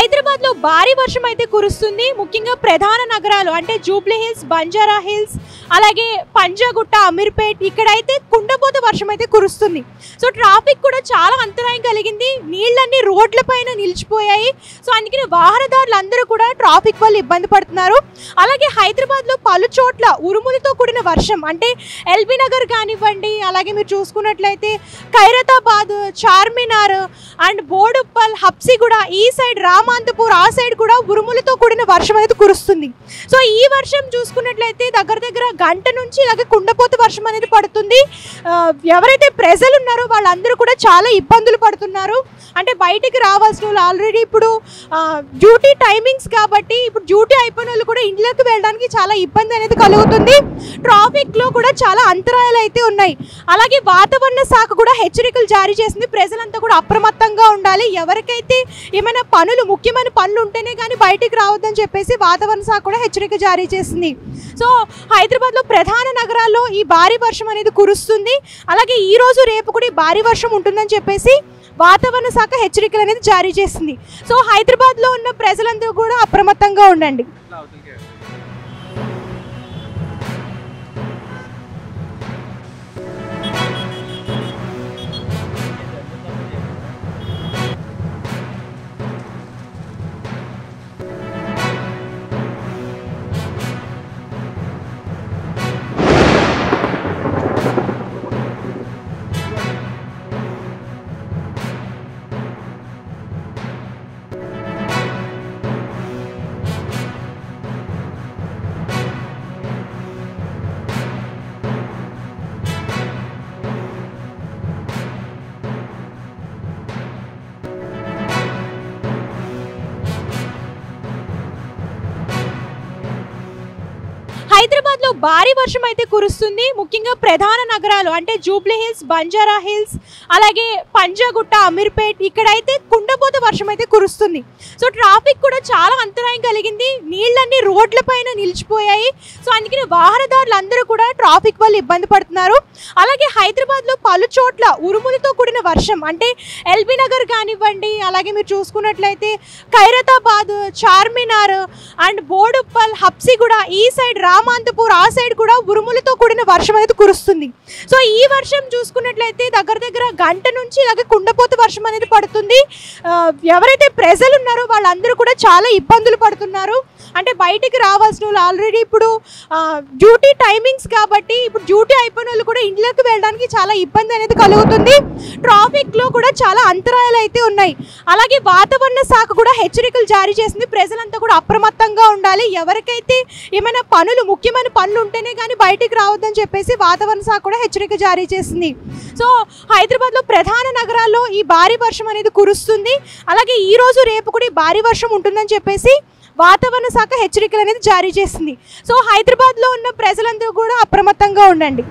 హైదరాబాద్ లో భారీ వర్షం అయితే కురుస్తుంది. ముఖ్యంగా ప్రధాన నగరాలు అంటే జూబ్లీ హిల్స్, బంజారా హిల్స్, అలాగే పంజాగుట్ట, అమీర్పేట్ ఇక్కడైతే కుండపోత వర్షం అయితే కురుస్తుంది. సో ట్రాఫిక్ కూడా చాలా అంతరాయం కలిగింది. నీళ్ళన్నీ రోడ్ల పైన నిలిచిపోయాయి. సో అందుకని వాహనదారులు అందరూ కూడా ట్రాఫిక్ వల్ల ఇబ్బంది పడుతున్నారు. అలాగే హైదరాబాద్ లో పలు చోట్ల ఉరుములతో కూడిన వర్షం అంటే ఎల్బీ నగర్ కానివ్వండి, అలాగే మీరు చూసుకున్నట్లయితే ఖైరతాబాద్, చార్మినార్ అండ్ బోడుప్పల్, హబ్సిగూడ ఈ సైడ్, రామాంతపూర్ ఆ సైడ్ కూడా ఉరుములతో కూడిన వర్షం అనేది కురుస్తుంది. సో ఈ వర్షం చూసుకున్నట్లయితే దగ్గర గంట నుంచి ఇలాగే కుండపోత వర్షం అనేది పడుతుంది. ఎవరైతే ప్రజలు ఉన్నారో వాళ్ళందరూ కూడా చాలా ఇబ్బందులు పడుతున్నారు. అంటే బయటికి రావాల్సిన వాళ్ళు ఆల్రెడీ ఇప్పుడు డ్యూటీ టైమింగ్స్ కాబట్టి ఇప్పుడు డ్యూటీ అయిపోయిన వాళ్ళు కూడా ఇంట్లోకి వెళ్ళడానికి చాలా ఇబ్బంది అనేది కలుగుతుంది. ట్రాఫిక్లో కూడా చాలా అంతరాయాలు అయితే ఉన్నాయి. అలాగే వాతావరణ శాఖ కూడా హెచ్చరికలు జారీ చేసింది. ప్రజలంతా కూడా అప్రమత్తంగా ఉండాలి. ఎవరికైతే ఏమైనా పనులు, ముఖ్యమైన పనులు ఉంటేనే కానీ బయటికి రావద్దని చెప్పేసి వాతావరణ శాఖ కూడా హెచ్చరిక జారీ చేసింది. సో హైదరాబాద్లో ప్రధాన నగరాల్లో ఈ భారీ వర్షం అనేది కురుస్తుంది. అలాగే ఈ రోజు రేపు కూడా భారీ వర్షం ఉంటుందని చెప్పేసి వాతావరణ శాఖ హెచ్చరికలు అనేది జారీ చేసింది. సో హైదరాబాద్లో ఉన్న ప్రజలందరూ కూడా అప్రమత్తంగా ఉండండి. హైదరాబాద్ లో భారీ వర్షం అయితే కురుస్తుంది. ముఖ్యంగా ప్రధాన నగరాలు అంటే జూబ్లీ హిల్స్, బంజారా హిల్స్, అలాగే పంజాగుట్ట, అమీర్పేట్ ఇక్కడైతే కుండపోత వర్షం అయితే కురుస్తుంది. సో ట్రాఫిక్ కూడా చాలా అంతరాయం కలిగింది. నీళ్ళన్నీ రోడ్ల పైన నిలిచిపోయాయి. సో అందుకని వాహనదారులు అందరూ కూడా ట్రాఫిక్ వల్ల ఇబ్బంది పడుతున్నారు. అలాగే హైదరాబాద్ లో పలు చోట్ల ఉరుములతో కూడిన వర్షం అంటే ఎల్బీ నగర్ కానివ్వండి, అలాగే మీరు చూసుకున్నట్లయితే ఖైరతాబాద్, చార్మినార్ అండ్ బోడుప్పల్, హబ్సిగూడ ఈ సైడ్, రామాంతపూర్ ఆ సైడ్ కూడా ఉరుములతో కూడిన వర్షం అనేది కురుస్తుంది. సో ఈ వర్షం చూసుకున్నట్లయితే దగ్గర గంట నుంచి ఇలాగే కుండపోత వర్షం అనేది పడుతుంది. ఎవరైతే ప్రజలు ఉన్నారో వాళ్ళందరూ కూడా చాలా ఇబ్బందులు పడుతున్నారు. అంటే బయటికి రావాల్సిన వాళ్ళు ఆల్రెడీ ఇప్పుడు డ్యూటీ టైమింగ్స్ కాబట్టి ఇప్పుడు డ్యూటీ అయిపోయిన వాళ్ళు కూడా ఇంట్లోకి వెళ్ళడానికి చాలా ఇబ్బంది అనేది కలుగుతుంది. ట్రాఫిక్లో కూడా చాలా అంతరాయాలు అయితే ఉన్నాయి. అలాగే వాతావరణ శాఖ కూడా హెచ్చరికలు జారీ చేసింది. ప్రజలంతా కూడా అప్రమత్తంగా ఉండాలి. ఎవరికైతే ఏమైనా పనులు, ముఖ్యమైన పనులు ఉంటేనే కానీ బయటికి రావద్దని చెప్పేసి వాతావరణ శాఖ కూడా హెచ్చరిక జారీ చేసింది. సో హైదరాబాద్లో ప్రధాన నగరాల్లో ఈ భారీ వర్షం అనేది కురుస్తుంది. అలాగే ఈ రోజు రేపు కూడా భారీ వర్షం ఉంటుందని చెప్పేసి వాతావరణ శాఖ హెచ్చరికలు అనేది జారీ చేసింది. సో హైదరాబాద్లో ఉన్న ప్రజలందరూ కూడా అప్రమత్తంగా ఉండండి.